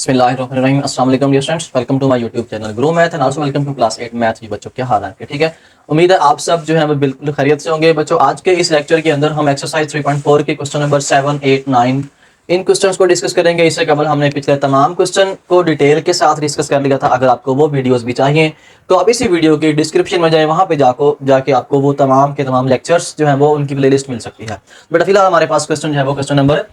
बिस्मिल्लाहिर्रहमानिर्रहीम। अस्सलाम वालेकुम dear students, welcome to my YouTube channel grow math and also welcome to class 8 math. जी बच्चों, क्या हाल है आपके? ठीक है, उम्मीद है आप सब जो है वो बिल्कुल खैरियत से होंगे। बच्चों, आज के इस लेक्चर के अंदर हम एक्सरसाइज 3.4 के क्वेश्चन नंबर 7, 8, 9 इन क्वेश्चंस को डिस्कस करेंगे। इससे कबल हमने पिछले तमाम क्वेश्चन को डिटेल के साथ डिस्कस कर लिया था। अगर आपको वो वीडियोस भी चाहिए तो आप इसी वीडियो के डिस्क्रिप्शन में जाए, वहां पे जाके आपको वो तमाम के तमाम लेक्चर्स जो है वो उनकी प्लेलिस्ट मिल सकती है। बट फिलहाल हमारे पास क्वेश्चन जो है वो क्वेश्चन नंबर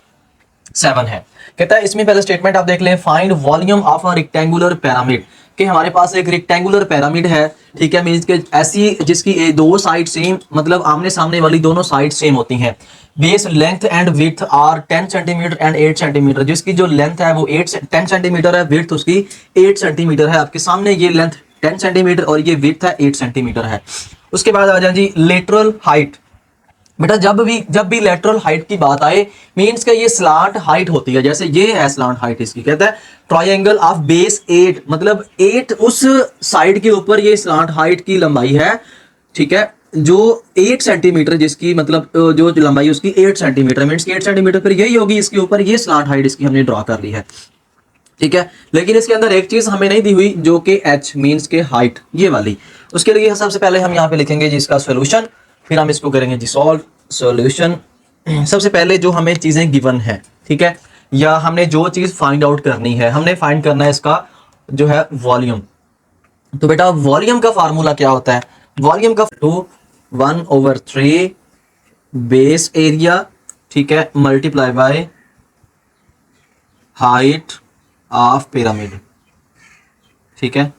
7 है। कहता है इसमें पहले स्टेटमेंट आप देख लें, find volume of a rectangular pyramid. कि हमारे पास एक रेक्टेंगुलर पिरामिड है, ठीक है, मींस के ऐसी जिसकी दो साइड सेम, मतलब आमने सामने वाली दोनों साइड सेम होती हैं। Base length and width are 10 centimetre and 8 centimetre. जिसकी जो लेंथ है वो 10 सेंटीमीटर है, विड्थ उसकी 8 सेंटीमीटर है। आपके सामने ये लेंथ 10 सेंटीमीटर और ये विड्थ है 8 सेंटीमीटर है। उसके बाद आ जाए जी लेटरल हाइट। बेटा जब भी लेटरल हाइट की बात आए, मींस का ये स्लांट हाइट होती है। जैसे ये है स्लांट हाइट, इसकी कहता है ट्रायंगल ऑफ बेस 8, मतलब 8 उस साइड के ऊपर ये स्लांट हाइट की लंबाई है, ठीक है, जो 8 सेंटीमीटर, जिसकी मतलब जो लंबाई उसकी 8 सेंटीमीटर, मींस 8 सेंटीमीटर फिर यही होगी इसके ऊपर, ये स्लांट हाइट इसकी हमने ड्रॉ कर ली है, ठीक है। लेकिन इसके अंदर एक चीज हमें नहीं दी हुई, जो कि h मींस के हाइट, ये वाली। उसके लिए सबसे पहले हम यहाँ पे लिखेंगे जी इसका सोल्यूशन, फिर हम इसको करेंगे जी सॉल्व। सॉल्यूशन सबसे पहले जो हमें चीजें गिवन है, ठीक है, या हमने जो चीज फाइंड आउट करनी है, हमने फाइंड करना है इसका जो है वॉल्यूम। तो बेटा वॉल्यूम का फार्मूला क्या होता है? वॉल्यूम का 1/3 बेस एरिया, ठीक है, multiply by height of pyramid, ठीक है।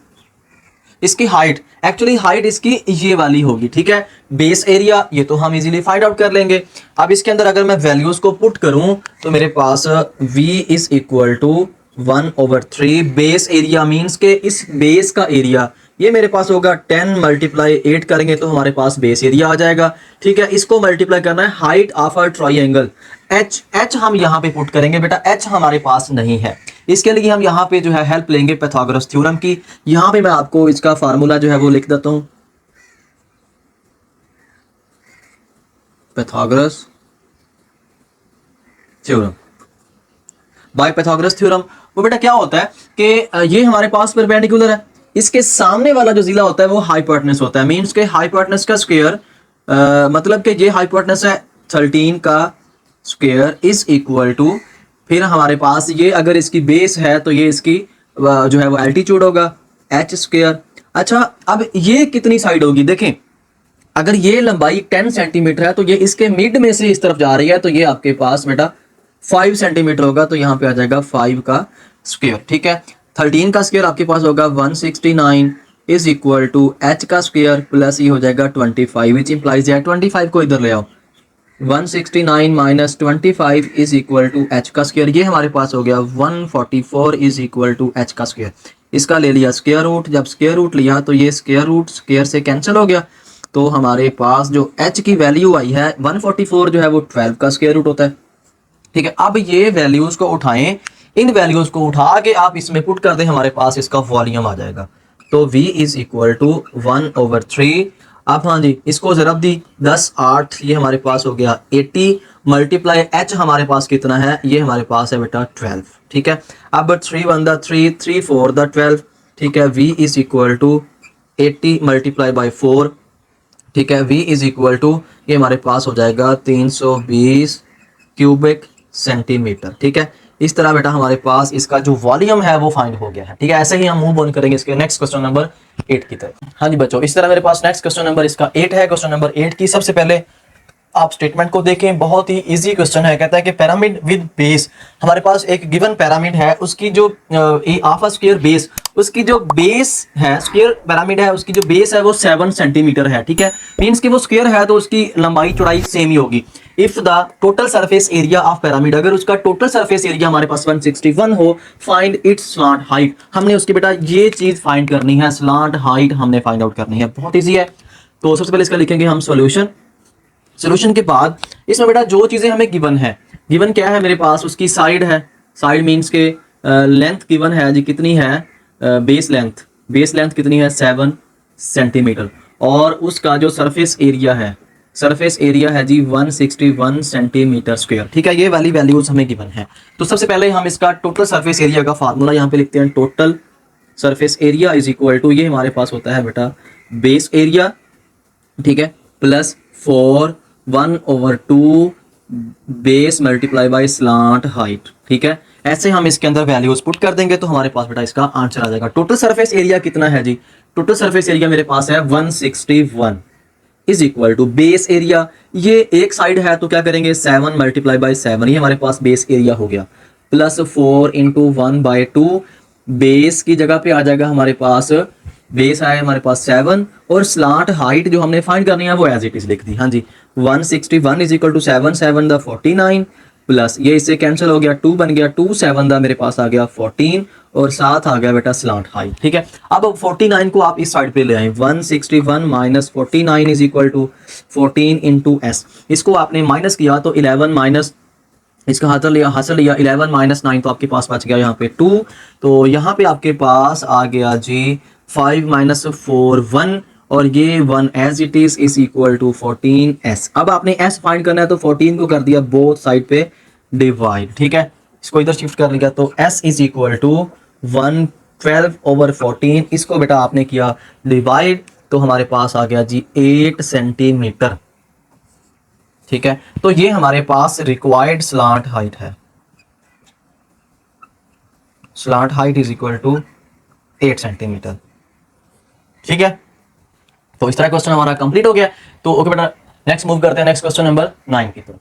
इसकी हाइट, एक्चुअली हाइट इसकी ये वाली होगी, ठीक है। बेस एरिया ये तो हम इजीली फाइंड आउट कर लेंगे। अब इसके अंदर अगर मैं वैल्यूज को पुट करूं तो मेरे पास v is equal to 1/3 base area, means के इस बेस का एरिया ये मेरे पास होगा 10 मल्टीप्लाई 8 करेंगे तो हमारे पास बेस एरिया आ जाएगा, ठीक है। इसको मल्टीप्लाई करना है height of a triangle, h हम यहाँ पे पुट करेंगे। बेटा h हमारे पास नहीं है, इसके लिए हम यहाँ पे जो है हेल्प लेंगे पाइथागोरस थ्योरम की। यहाँ पे मैं आपको इसका फार्मूला जो है वो लिख देता हूं, Pythagoras theorem. By Pythagoras theorem वो बेटा क्या होता है कि ये हमारे पास परपेंडिकुलर है, इसके सामने वाला जो जिला होता है वो हाइपोटेनस होता है, मींस के हाइपोटेनस का स्क्वायर, मतलब कि ये हाइपोटेनस है 13 का स्क्वायर इज इक्वल टू, फिर हमारे पास ये अगर इसकी बेस है तो ये इसकी जो है वो एल्टीट्यूड होगा h स्क्वायर। अच्छा, अब ये कितनी साइड होगी? देखें, अगर ये लंबाई 10 सेंटीमीटर है तो ये इसके मिड में से इस तरफ जा रही है, तो ये आपके पास बेटा 5 सेंटीमीटर होगा, तो यहाँ पे आ जाएगा 5 का स्क्वायर, ठीक है। 13 का स्क्वायर आपके पास होगा 169 इज इक्वल टू h का स्क्वायर प्लस ये हो जाएगा 25, विच इंप्लाइज है 25 को इधर ले आओ, 169 minus 25 is equal to h का स्क्वायर, ये हमारे पास हो गया 144 इज इक्वल टू h का स्क्वायर। इसका ले लिया स्क्वायर रूट, जब स्क्वायर रूट लिया तो ये स्क्वायर रूट स्क्वायर से कैंसिल हो गया, तो हमारे पास जो h की वैल्यू आई है 144 जो है वो 12 का स्क्वायर रूट होता है, ठीक है। अब ये वैल्यूज को उठाएं, इन वैल्यूज को उठा के आप इसमें पुट कर दें, हमारे पास इसका वॉल्यूम आ जाएगा। तो v इज इक्वल टू 1/3। अब हाँ जी, इसको जरब दी 10 8, ये हमारे पास हो गया 80 मल्टीप्लाई h हमारे पास कितना है, ये हमारे पास है बेटा 12, ठीक है। अब 3 1 द 3 3 4 द 12, ठीक है। v is equal to 80 multiply by 4, ठीक है। v इज इक्वल टू ये हमारे पास हो जाएगा 320 क्यूबिक सेंटीमीटर, ठीक है। इस तरह बेटा हमारे पास इसका जो वॉल्यूम है वो फाइंड हो गया है, ठीक है। ऐसे ही हम मूव ऑन करेंगे इसके नेक्स्ट क्वेश्चन नंबर 8 की तरफ। हाँ जी बच्चों, इस तरह मेरे पास नेक्स्ट क्वेश्चन नंबर इसका 8 है। क्वेश्चन नंबर 8 की सबसे पहले आप स्टेटमेंट को देखें, बहुत ही इजी क्वेश्चन है। कहता है कि पिरामिड विद बेस, हमारे पास एक गिवन पिरामिड है, उसकी जो ऑफ अ स्क्वायर बेस, उसकी जो बेस है, स्क्वायर पिरामिड है, उसकी जो बेस है वो 7 सेंटीमीटर है, ठीक है। मींस कि वो स्क्वायर है तो उसकी लंबाई चौड़ाई सेम ही होगी। If the total surface area of pyramid, अगर उसका टोटल सरफेस एरिया हमारे पास 161 हो, फाइंड इट्स स्लांट हाइट। हमने उसकी बेटा ये चीज फाइंड करनी है, स्लांट हाइट हमने फाइंड आउट करनी है, बहुत इजी है। तो सबसे पहले इसका लिखेंगे हम सॉल्यूशन। सॉल्यूशन के बाद इसमें बेटा जो चीजें हमें गिवन है, गिवन क्या है मेरे पास, उसकी साइड है, साइड मींस के लेंथ गिवन है जी, कितनी है बेस लेंथ कितनी है 7 सेंटीमीटर, और उसका जो सरफेस एरिया है सरफेस एरिया है जी 161 सेंटीमीटर स्क्वायर। ठीक है, ये वाली वैल्यूज हमें गिवन है। तो सबसे पहले हम इसका टोटल सरफेस एरिया का फार्मूला यहाँ पे लिखते हैं। Total surface area is equal to, ये हमारे पास होता है बेटा बेस एरिया, ठीक है, plus 4 1/2 base multiply by slant height. ठीक है, ऐसे हम इसके अंदर वैल्यूज पुट कर देंगे तो हमारे पास बेटा इसका आंसर आ जाएगा। टोटल सरफेस एरिया कितना है जी? टोटल सरफेस एरिया मेरे पास है 161 is equal to base area, ये एक साइड है तो क्या करेंगे 7 मल्टीप्लाई बाय 7, ये हमारे पास बेस एरिया हो गया, प्लस 4 इंटू 1/2 बेस की जगह पे आ जाएगा हमारे पास, बेस आया हमारे पास 7 और स्लांट हाइट जो हमने फाइंड करनी है वो एज इट इज लिख दी। हाँ जी, 161 is equal to 7 7 the 49 plus ये इससे कैंसिल हो गया, 2 बन गया, 2 7 दा मेरे पास आ गया 14 और साथ आ गया बेटा स्लांट हाइट। ठीक है, अब 49 को आप इस साइड पे ले आए, 161 minus 49 is equal to 14 into s, इसको आपने माइनस किया तो 11 माइनस इसका हासिल लिया 11 माइनस 9 तो आपके पास बच गया यहाँ पे 2, तो यहाँ पे आपके पास आ गया जी 5 माइनस 4 1 और ये 1 as it is equal to 14s। अब आपने s फाइंड करना है तो 14 को कर दिया बोथ साइड पे डिवाइड। ठीक है, इसको इधर शिफ्ट कर लिया तो s इज इक्वल टू 112/14, इसको बेटा आपने किया डिवाइड तो हमारे पास आ गया जी 8 सेंटीमीटर। ठीक है, तो ये हमारे पास रिक्वायर्ड स्लांट हाइट है, slant height is equal to 8 centimetre. ठीक है, तो इस तरह क्वेश्चन हमारा कंप्लीट हो गया। तो ओके बेटा, नेक्स्ट मूव करते हैं नेक्स्ट क्वेश्चन नंबर 9 की तरफ।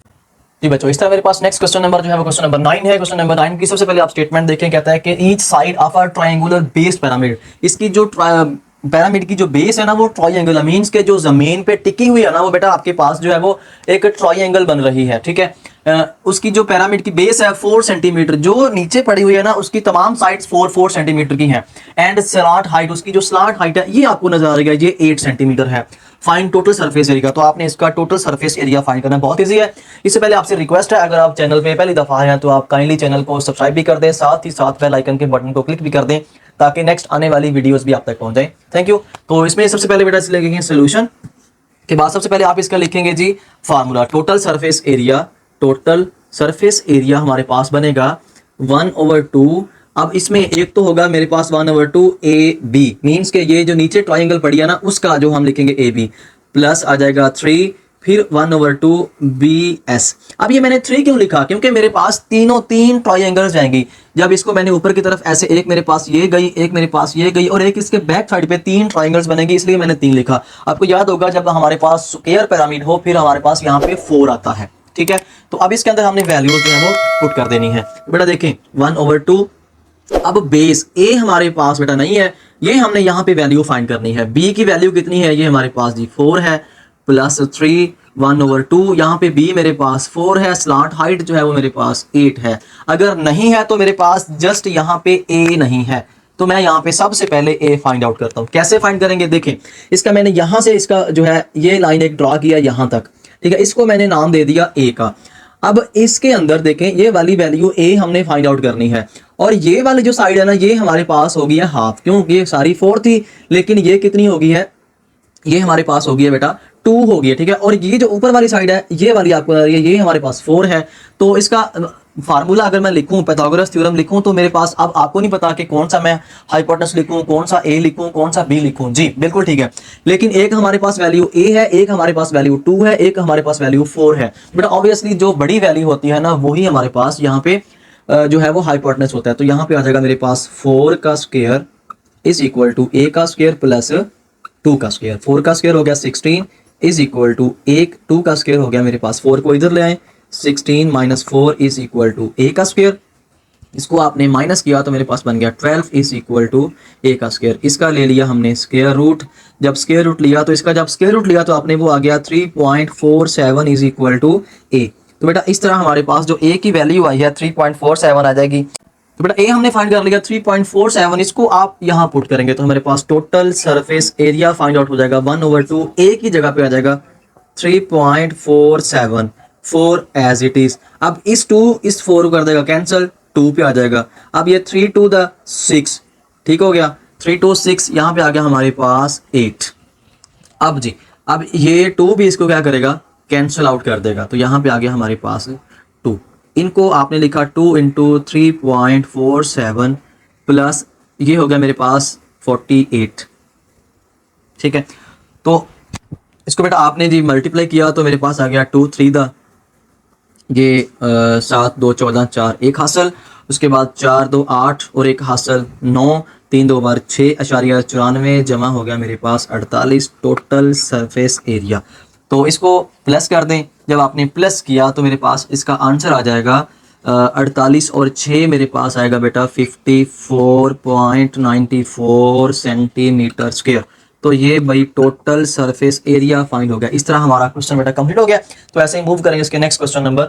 जी बच्चों, इस तरह मेरे पास नेक्स्ट क्वेश्चन नंबर जो है वो क्वेश्चन नंबर 9 है। क्वेश्चन नंबर 9 की सबसे पहले आप स्टेटमेंट देखें, कहता है कि each side of a triangular based pyramid, इसकी जो पिरामिड की जो बेस है ना वो ट्रायंगल मींस के जो जमीन पे टिकी हुई है ना वो बेटा आपके पास जो है वो एक ट्रायंगल बन रही है। ठीक है, उसकी जो पिरामिड की बेस है 4 सेंटीमीटर, जो नीचे पड़ी हुई है ना उसकी तमाम साइड्स 4 सेंटीमीटर की हैं, एंड स्लांट हाइट, उसकी जो स्लांट हाइट है ये आपको नजर आ रही है ये 8 सेंटीमीटर है। फाइंड टोटल सरफेस एरिया, तो आपने इसका टोटल सरफेस एरिया फाइंड करना बहुत इजी है। इससे पहले आपसे रिक्वेस्ट है, अगर आप चैनल पे पहली दफा हैं तो आप काइंडली चैनल को सब्सक्राइब भी कर दें, साथ ही साथ बेल आइकन के बटन को क्लिक भी कर दें ताकि नेक्स्ट आने वाली वीडियोस भी आप तक पहुंच जाए। Thank you. तो इसमें सबसे पहले बेटा लिखेंगे सोल्यूशन के बाद सबसे पहले आप इसका लिखेंगे जी formula, total surface area, total surface area हमारे पास बनेगा 1/2। अब इसमें एक तो होगा मेरे पास 1/2 AB, मीन्स के ये जो नीचे ट्राइंगल पड़ी है ना उसका जो हम लिखेंगे AB, प्लस आ जाएगा 3, फिर 1/2 BS। अब ये मैंने 3 क्यों लिखा, क्योंकि मेरे पास तीन ट्राइंगल्स जाएंगी। जब इसको मैंने ऊपर की तरफ ऐसे, एक मेरे पास ये गई, एक मेरे पास ये गई और एक इसके बैक साइड पे 3 ट्राइंगल्स बनेंगे, इसलिए मैंने 3 लिखा। आपको याद होगा जब हमारे पास स्क्वायर पिरामिड हो फिर हमारे पास यहाँ पे 4 आता है। ठीक है, तो अब इसके अंदर हमने वैल्यूज जो है वो पुट कर देनी है। बेटा देखें 1/2, अब बेस ए हमारे पास बेटा नहीं है, ये हमने यहाँ पे वैल्यू फाइंड करनी है। बी की वैल्यू कितनी है, ये हमारे पास जी 4 है, प्लस 3 1/2, यहाँ पे बी मेरे पास 4 है, स्लांट हाइट जो है वो मेरे पास 8 है। अगर नहीं है तो मेरे पास जस्ट यहाँ पे ए नहीं है, तो मैं यहाँ पे सबसे पहले ए फाइंड आउट करता हूँ। कैसे फाइंड करेंगे, देखें इसका मैंने यहाँ से इसका जो है ये लाइन एक ड्रॉ किया यहाँ तक। ठीक है, इसको मैंने नाम दे दिया ए का। अब इसके अंदर देखें ये वाली वैल्यू ए हमने फाइंड आउट करनी है और ये वाली जो साइड है ना ये हमारे पास होगी है हाफ, क्योंकि ये सारी 4 थी लेकिन ये कितनी होगी है, ये हमारे पास होगी है बेटा 2 होगी है। ठीक है, और ये जो ऊपर वाली साइड है ये वाली आपको नजर आ रही है, ये हमारे पास 4 है। तो इसका फार्मूला अगर मैं लिखूं, पाइथागोरस थ्योरम लिखूं, तो मेरे पास अब आपको नहीं पता कि कौन सा मैं हाइपोटेनस लिखूं, कौन सा ए लिखूं, कौन सा बी लिखूं। जी बिल्कुल ठीक है, लेकिन एक हमारे पास वैल्यू ए है, एक हमारे पास वैल्यू 2 है, एक हमारे पास वैल्यू 4 है। बट ऑब्वियसली जो बड़ी वैल्यू होती है ना वही हमारे पास यहाँ पे जो है वो हाइपोटेनस होता है। तो यहाँ पे आ जाएगा मेरे पास 4 का स्क्वायर इज इक्वल टू ए का स्क्वायर प्लस 2 का स्क्वायर। 4 का स्क्वायर हो गया 16 इज इक्वल टू 2 का स्क्वायर हो गया मेरे पास, 4 को इधर ले आए, 16 माइनस 4 इज इक्वल टू ए का स्क्वायर। इसको आपने माइनस किया तो मेरे पास बन गया 12 इज इक्वल टू ए का स्क्वायर। इसका ले लिया हमने स्क्वायर रूट, जब स्क्वायर रूट लिया तो इसका जब स्क्वायर रूट लिया तो आपने वो आ गया 3.47 इज इक्वल टू ए। तो बेटा इस तरह हमारे पास जो ए की वैल्यू आई है 3.47 आ जाएगी। तो बेटा ए हमने फाइंड कर लिया 3.47, इसको आप यहाँ पुट करेंगे तो हमारे पास total surface area find out हो जाएगा 1/2, ए की जगह पे आ जाएगा 3.47, 4 एज इट इज। अब इस 2 इस 4 को कर देगा कैंसिल, 2 पे आ जाएगा। अब ये 3 2 द 6, ठीक हो गया, 3 2 6, यहाँ पे आ गया हमारे पास 8। अब जी अब ये 2 भी इसको क्या करेगा, कैंसिल आउट कर देगा, तो यहाँ पे आ गया हमारे पास 2। इनको आपने लिखा 2 इंटू 3.47 प्लस ये हो गया मेरे पास 48, ठीक है। तो इसको बेटा आपने जी मल्टीप्लाई किया तो मेरे पास आ गया 2 3 दा ये 7 2 14 4 1 हासिल, उसके बाद 4 2 8 और 1 हासिल 9, 3 2 बार 6.94 जमा हो गया मेरे पास 48 टोटल सरफेस एरिया। तो इसको प्लस कर दें, जब आपने प्लस किया तो मेरे पास इसका आंसर आ जाएगा 48 और 6 मेरे पास आएगा बेटा 54.94 सेंटीमीटर स्क्वायर। तो ये भाई टोटल सरफेस एरिया फाइंड हो गया। इस तरह हमारा क्वेश्चन बेटा कंप्लीट हो गया। तो ऐसे ही मूव करेंगे इसके नेक्स्ट क्वेश्चन नंबर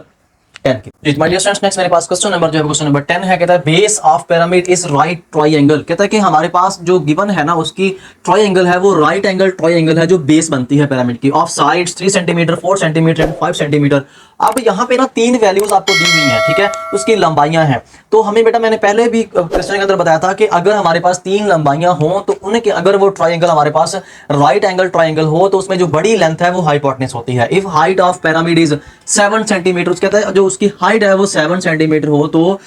10 की। माय डियर स्टूडेंट्स, नेक्स्ट मेरे पास क्वेश्चन नंबर जो है क्वेश्चन नंबर 10 है। कहता है base of pyramid is right triangle. कहता है कि हमारे पास जो गिवन है ना उसकी ट्रायंगल है वो राइट एंगल ट्रायंगल है जो बेस बनती है पिरामिड की, of sides 3 centimetre 4 centimetre 5 centimetre. अब यहाँ पे ना 3 वैल्यूज आपको दी हुई हैं, ठीक है, उसकी लंबाइयां हैं। तो हमें बेटा मैंने पहले भी क्वेश्चन के अंदर बताया था कि अगर हमारे पास 3 लंबाइयां हों तो उनके अगर वो ट्रायंगल हमारे पास राइट एंगल ट्रायंगल हो तो उसमें जो बड़ी लेंथ है वो हाइपोटेन्यूज होती है। If height of pyramid is 7 centimetre, कहता है जो उसकी हाइट है वो 7 सेंटीमीटर हो तो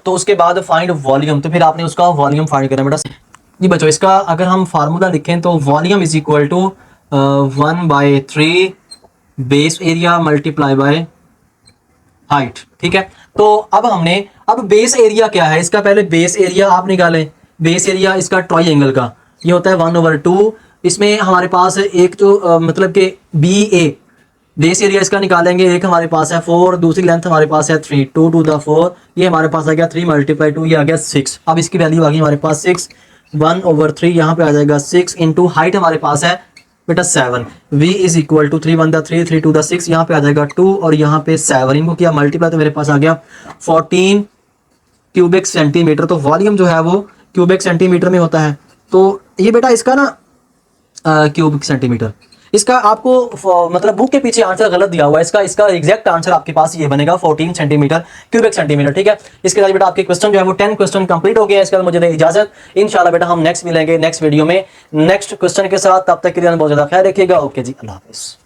उसके बाद फाइंड वॉल्यूम, तो फिर आपने उसका वॉल्यूम फाइंड करना बेटा। जी बच्चों, इसका अगर हम फार्मूला लिखें तो volume is equal to 1/3 base area multiply by height, ठीक है। तो अब बेस एरिया क्या है, इसका पहले बेस एरिया आप निकालें। बेस एरिया इसका ट्रायंगल का ये होता है 1/2। इसमें हमारे पास एक जो मतलब कि BA बेस एरिया इसका निकालेंगे, एक हमारे पास है 4, दूसरी लेंथ हमारे पास है 3, 2 टू द 4, ये हमारे पास आ गया 3 × 2 ये आ गया 6। अब इसकी वैल्यू आ गई हमारे पास 6, 1/3 यहाँ पे आ जाएगा 6 इंटू हाइट हमारे पास है बेटा 7, v इज इक्वल टू 3 × 1 = 3, 3 × 2 = 6, यहाँ पे आ जाएगा 2 और यहाँ पे 7, इनको किया मल्टीप्लाई तो मेरे पास आ गया 14 क्यूबिक सेंटीमीटर। तो वॉल्यूम जो है वो क्यूबिक सेंटीमीटर में होता है। तो ये बेटा इसका ना क्यूबिक सेंटीमीटर, इसका आपको मतलब बुक के पीछे आंसर गलत दिया हुआ है। इसका एग्जैक्ट आंसर आपके पास ये बनेगा 14 सेंटीमीटर क्यूबिक सेंटीमीटर, ठीक है। इसके साथ बेटा आपके क्वेश्चन जो है वो 10 क्वेश्चन कंप्लीट हो गया है। इसके बाद मुझे दे इजाजत, इंशाल्लाह बेटा हम नेक्स्ट मिलेंगे नेक्स्ट वीडियो में नेक्स्ट क्वेश्चन के साथ। तब तक के लिए बहुत ज्यादा ख्याल रखिएगा। ओके जी, अल्लाह हाफिज़।